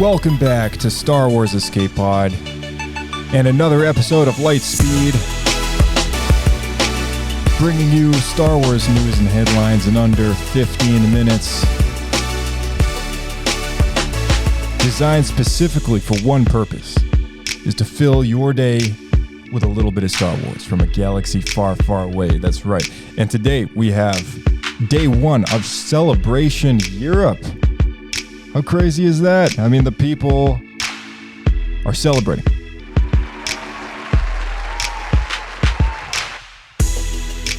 Welcome back to Star Wars Escape Pod and another episode of Lightspeed, bringing you Star Wars news and headlines in under 15 minutes, designed specifically for one purpose, is to fill your day with a little bit of Star Wars from a galaxy far, far away. That's right. And today we have day one of Celebration Europe. How crazy is that? I mean, the people are celebrating.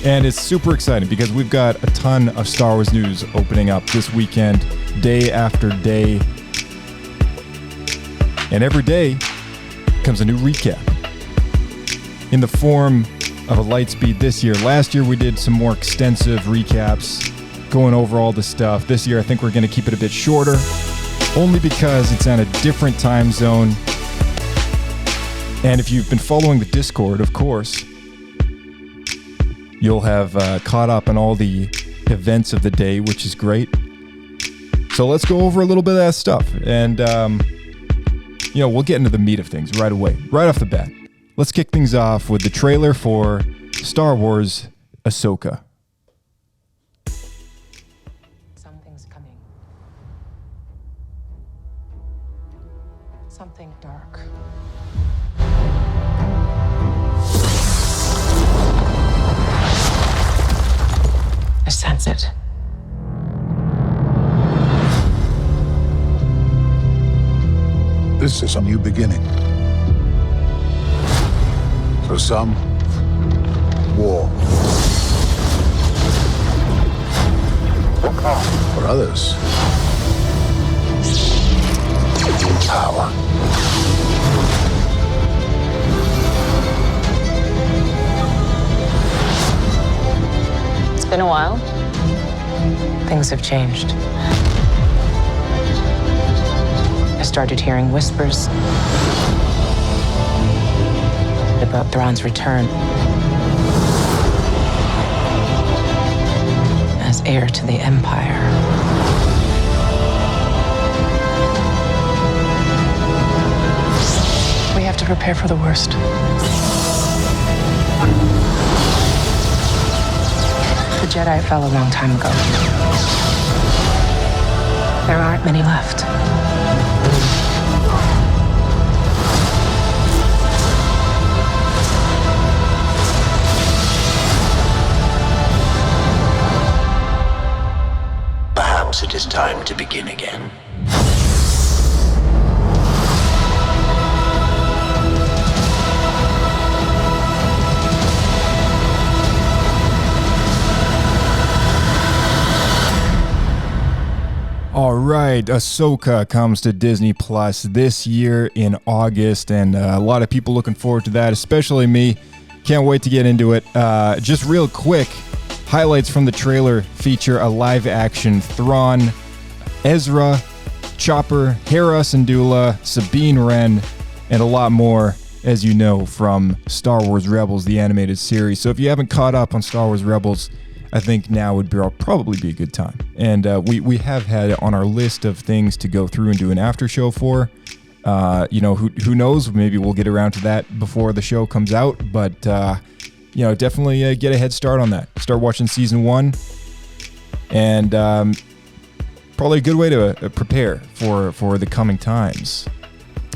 And it's super exciting because we've got a ton of Star Wars news opening up this weekend, day after day. And every day comes a new recap in the form of a Lightspeed this year. Last year we did some more extensive recaps going over all the stuff. This year I think we're going to keep it a bit shorter, only because it's on a different time zone. And if you've been following the Discord, of course, you'll have caught up on all the events of the day, which is great. So let's go over a little bit of that stuff. And, we'll get into the meat of things right away, right off the bat. Let's kick things off with the trailer for Star Wars Ahsoka. Something's coming. Something dark. I sense it. This is a new beginning. For some, war. For others, power. It's been a while. Things have changed. I started hearing whispers about Thrawn's return as heir to the Empire. We have to prepare for the worst. The Jedi fell a long time ago. There aren't many left. Perhaps it is time to begin again. All right, Ahsoka comes to Disney Plus this year in August, and a lot of people looking forward to that, especially me. Can't wait to get into it. Just real quick, highlights from the trailer feature a live-action Thrawn, Ezra, Chopper, Hera Syndulla, Sabine Wren, and a lot more, as you know, from Star Wars Rebels, the animated series. So if you haven't caught up on Star Wars Rebels, I think now would probably be a good time. And we have had it on our list of things to go through and do an after show for. Who knows? Maybe we'll get around to that before the show comes out. But, definitely get a head start on that. Start watching season 1. And probably a good way to prepare for the coming times.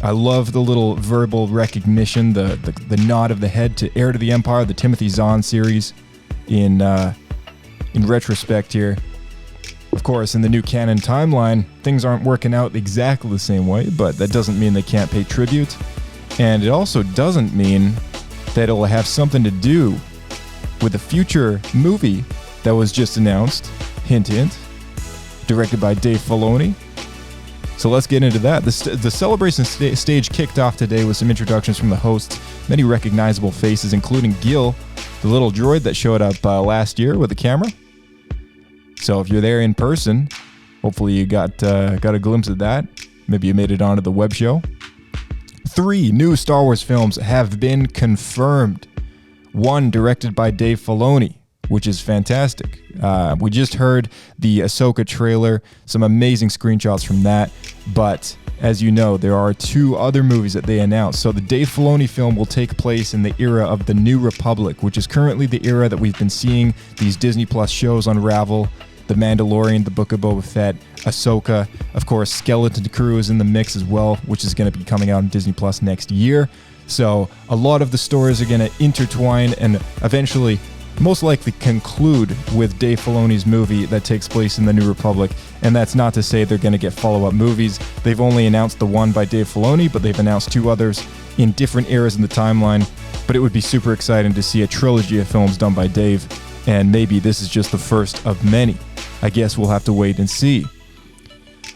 I love the little verbal recognition, the nod of the head to Heir to the Empire, the Timothy Zahn series in retrospect here. Of course, in the new canon timeline, things aren't working out exactly the same way, but that doesn't mean they can't pay tribute. And it also doesn't mean that it'll have something to do with the future movie that was just announced, hint hint, directed by Dave Filoni. So let's get into that. The celebration stage kicked off today with some introductions from the hosts, many recognizable faces, including Gil, the little droid that showed up last year with a camera. So if you're there in person, hopefully you got a glimpse of that. Maybe you made it onto the web show. 3 new Star Wars films have been confirmed. 1 directed by Dave Filoni, which is fantastic. We just heard the Ahsoka trailer, some amazing screenshots from that, but as you know, there are 2 other movies that they announced. So the Dave Filoni film will take place in the era of the New Republic, which is currently the era that we've been seeing these Disney Plus shows unravel. The Mandalorian, The Book of Boba Fett, Ahsoka, of course, Skeleton Crew is in the mix as well, which is going to be coming out on Disney Plus next year. So a lot of the stories are going to intertwine and eventually most likely conclude with Dave Filoni's movie that takes place in the New Republic. And that's not to say they're going to get follow-up movies. They've only announced the one by Dave Filoni, but they've announced 2 others in different eras in the timeline. But it would be super exciting to see a trilogy of films done by Dave. And maybe this is just the first of many. I guess we'll have to wait and see.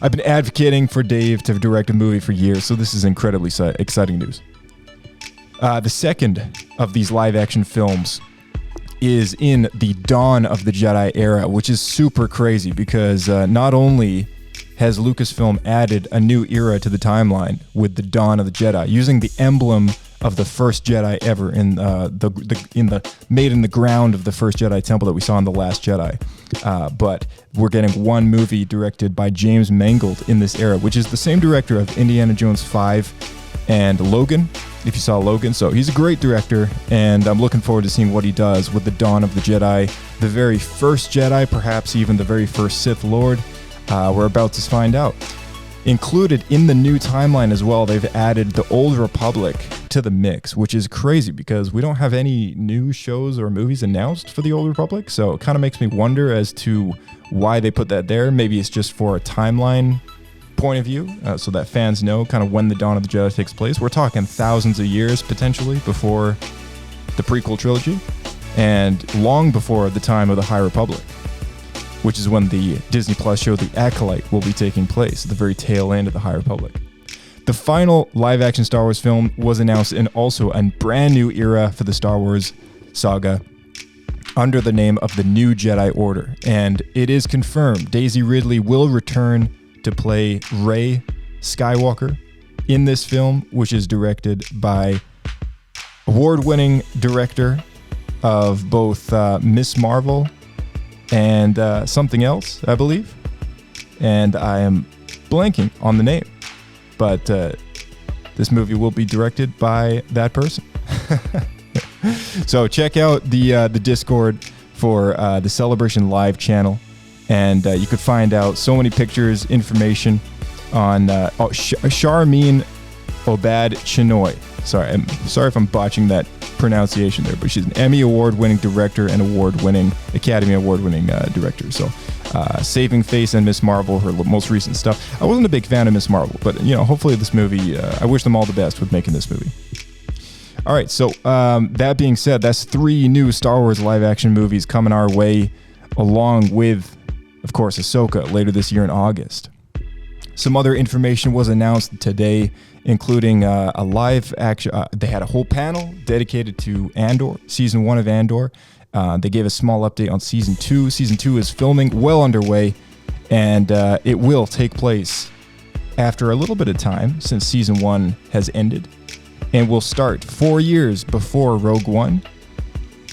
I've been advocating for Dave to direct a movie for years, so this is incredibly exciting news. The second of these live-action films is in the Dawn of the Jedi era, which is super crazy because not only has Lucasfilm added a new era to the timeline with the Dawn of the Jedi, using the emblem of the first Jedi ever in the made in the ground of the first Jedi temple that we saw in The Last Jedi. But we're getting one movie directed by James Mangold in this era, which is the same director of Indiana Jones 5 and Logan, if you saw Logan. So he's a great director, and I'm looking forward to seeing what he does with the Dawn of the Jedi, the very first Jedi, perhaps even the very first Sith Lord. We're about to find out. Included in the new timeline as well, they've added the Old Republic to the mix, which is crazy because we don't have any new shows or movies announced for the Old Republic. So it kind of makes me wonder as to why they put that there. Maybe it's just for a timeline point of view, so that fans know kind of when the Dawn of the Jedi takes place. We're talking thousands of years potentially before the prequel trilogy and long before the time of the High Republic, which is when the Disney Plus show The Acolyte will be taking place, the very tail end of the High Republic. The final live-action Star Wars film was announced in also a brand new era for the Star Wars saga under the name of the New Jedi Order. And it is confirmed Daisy Ridley will return to play Rey Skywalker in this film, which is directed by award-winning director of both Miss Marvel and something else, I believe. And I am blanking on the name. But this movie will be directed by that person. So check out the Discord for the Celebration Live channel. And you could find out so many pictures, information on Charmin Obad Chinoy. I'm sorry if I'm botching that pronunciation there, but she's an Emmy award-winning director and Academy Award-winning director. So Saving Face and Miss Marvel, her most recent stuff. I wasn't a big fan of Miss Marvel, but hopefully this movie, I wish them all the best with making this movie. All right, so that being said, that's 3 new Star Wars live-action movies coming our way, along with, of course, Ahsoka later this year in August. Some other information was announced today, including a live action. They had a whole panel dedicated to Andor, season 1 of Andor. They gave a small update on season 2. Season 2 is filming, well underway, and it will take place after a little bit of time since season 1 has ended, and will start 4 years before Rogue One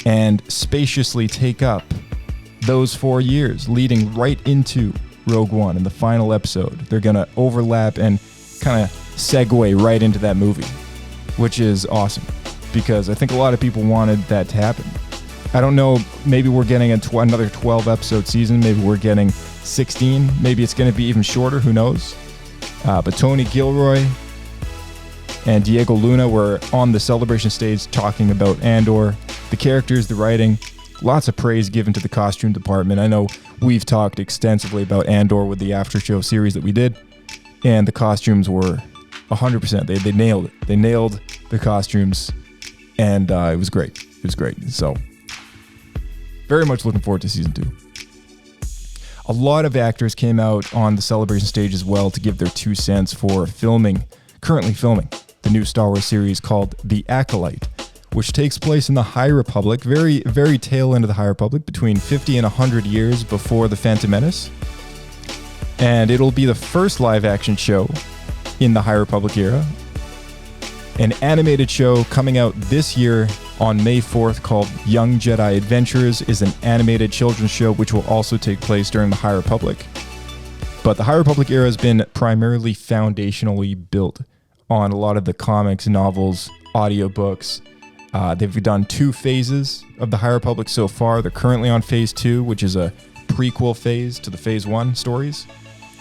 and spaciously take up those 4 years leading right into Rogue One in the final episode. They're going to overlap and kind of segue right into that movie, which is awesome because I think a lot of people wanted that to happen. I don't know, maybe we're getting another 12 episode season, maybe we're getting 16, maybe it's going to be even shorter, who knows. But Tony Gilroy and Diego Luna were on the celebration stage talking about Andor, the characters, the writing. Lots of praise given to the costume department. I know we've talked extensively about Andor with the after show series that we did, and the costumes were 100%. They nailed it. They nailed the costumes, and it was great. It was great. So, very much looking forward to season 2. A lot of actors came out on the celebration stage as well to give their 2 cents for currently filming, the new Star Wars series called The Acolyte, which takes place in the High Republic, very, very tail end of the High Republic, between 50 and 100 years before The Phantom Menace. And it'll be the first live-action show in the High Republic era. An animated show coming out this year on May 4th called Young Jedi Adventures is an animated children's show which will also take place during the High Republic. But the High Republic era has been primarily foundationally built on a lot of the comics, novels, audiobooks. They've done 2 phases of the High Republic so far. They're currently on phase 2, which is a prequel phase to the phase 1 stories.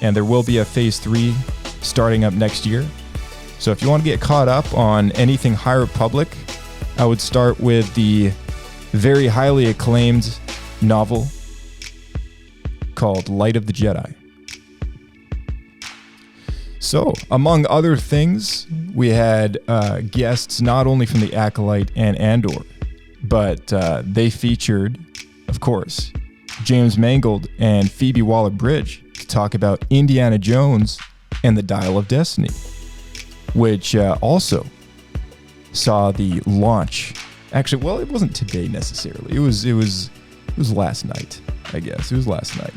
And there will be a phase 3 starting up next year. So if you want to get caught up on anything High Republic, I would start with the very highly acclaimed novel called Light of the Jedi. So, among other things, we had guests not only from the Acolyte and Andor, but they featured, of course, James Mangold and Phoebe Waller-Bridge to talk about Indiana Jones and the Dial of Destiny, which also saw the launch. Actually, well, it wasn't today necessarily. It was last night, I guess. It was last night.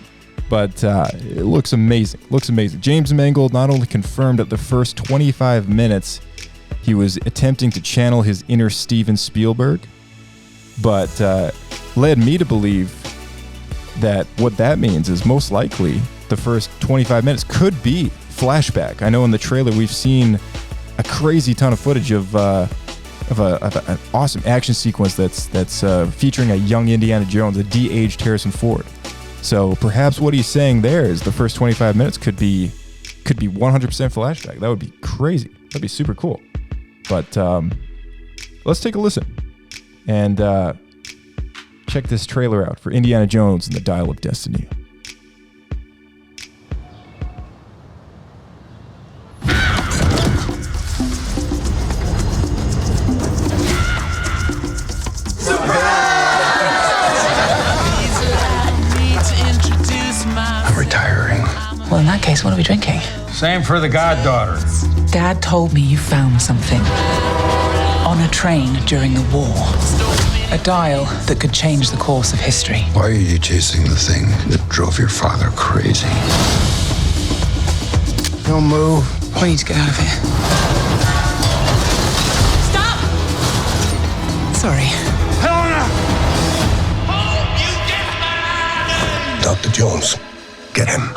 But it looks amazing. Looks amazing. James Mangold not only confirmed that the first 25 minutes he was attempting to channel his inner Steven Spielberg, but led me to believe that what that means is most likely the first 25 minutes could be flashback. I know in the trailer we've seen a crazy ton of footage of an awesome action sequence that's featuring a young Indiana Jones, a de-aged Harrison Ford. So perhaps what he's saying there is the first 25 minutes could be 100% flashback. That would be crazy. That'd be super cool. But let's take a listen and check this trailer out for Indiana Jones and the Dial of Destiny. Well, in that case, what are we drinking? Same for the goddaughter. Dad told me you found something on a train during the war. A dial that could change the course of history. Why are you chasing the thing that drove your father crazy? Don't move. We need to get out of here. Stop! Sorry. Helena! Dr. Jones, get him.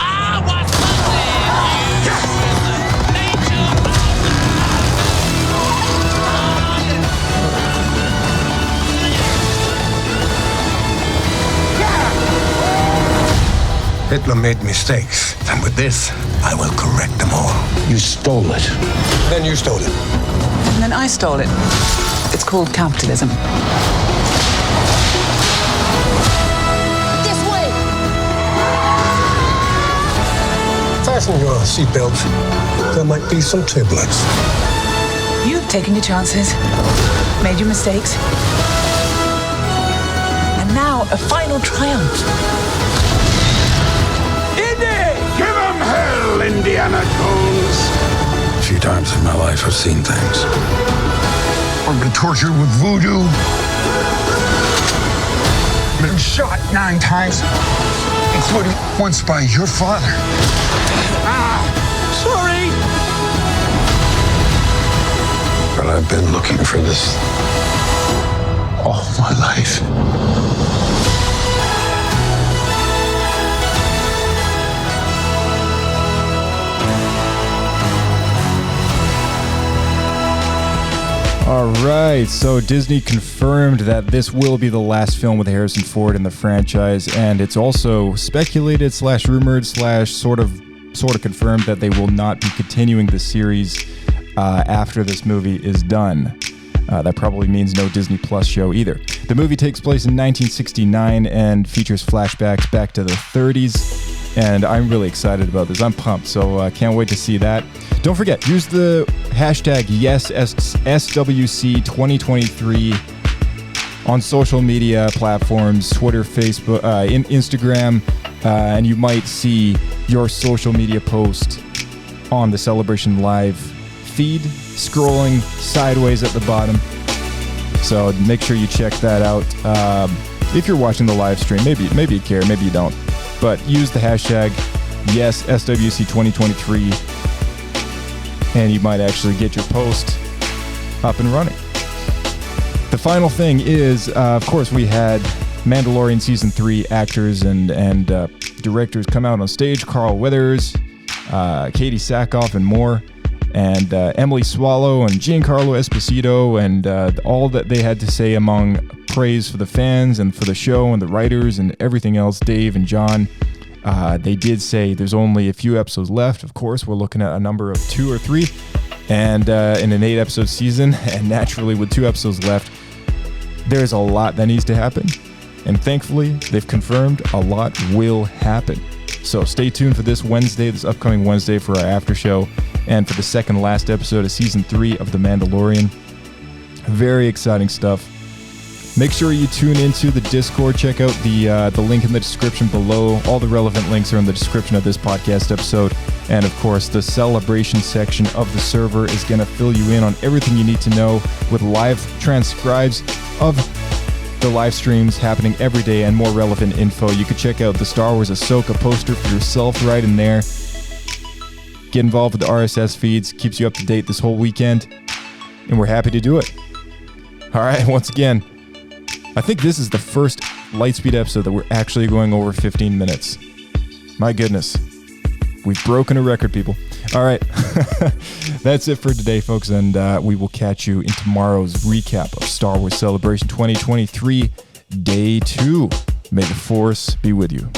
Hitler made mistakes, and with this, I will correct them all. You stole it. Then you stole it. And then I stole it. It's called capitalism. This way! Fasten your seatbelt. There might be some turbulence. You've taken your chances, made your mistakes, and now a final triumph. Give him hell, Indiana Jones! A few times in my life, I've seen things. I've been tortured with voodoo. Been shot 9 times, including once by your father. Sorry! But I've been looking for this all my life. All right, so Disney confirmed that this will be the last film with Harrison Ford in the franchise, and it's also speculated / rumored / sort of confirmed that they will not be continuing the series after this movie is done. That probably means no Disney Plus show either. The movie takes place in 1969 and features flashbacks back to the 30s, and I'm really excited about this. I'm pumped, so can't wait to see that. Don't forget, use the hashtag YesSWC2023 on social media platforms, Twitter, Facebook, Instagram, and you might see your social media post on the Celebration Live feed, scrolling sideways at the bottom. So make sure you check that out. If you're watching the live stream, maybe you care, maybe you don't. But use the hashtag YesSWC2023. And you might actually get your post up and running. The final thing is, of course, we had Mandalorian Season 3 actors and directors come out on stage, Carl Weathers, Katie Sackhoff, and more. And Emily Swallow and Giancarlo Esposito, and all that they had to say among praise for the fans and for the show and the writers and everything else, Dave and John. They did say there's only a few episodes left. Of course, we're looking at a number of 2 or 3, and in an 8-episode season, and naturally with 2 episodes left, there's a lot that needs to happen. And thankfully, they've confirmed a lot will happen. So stay tuned for this upcoming Wednesday for our after show, and for the second last episode of season 3 of The Mandalorian. Very exciting stuff. Make sure you tune into the Discord. Check out the link in the description below. All the relevant links are in the description of this podcast episode. And of course, the celebration section of the server is going to fill you in on everything you need to know with live transcribes of the live streams happening every day and more relevant info. You can check out the Star Wars Ahsoka poster for yourself right in there. Get involved with the RSS feeds, keeps you up to date this whole weekend, and we're happy to do it. All right, once again, I think this is the first Lightspeed episode that we're actually going over 15 minutes. My goodness. We've broken a record, people. All right, that's it for today, folks, and we will catch you in tomorrow's recap of Star Wars Celebration 2023, Day 2. May the Force be with you.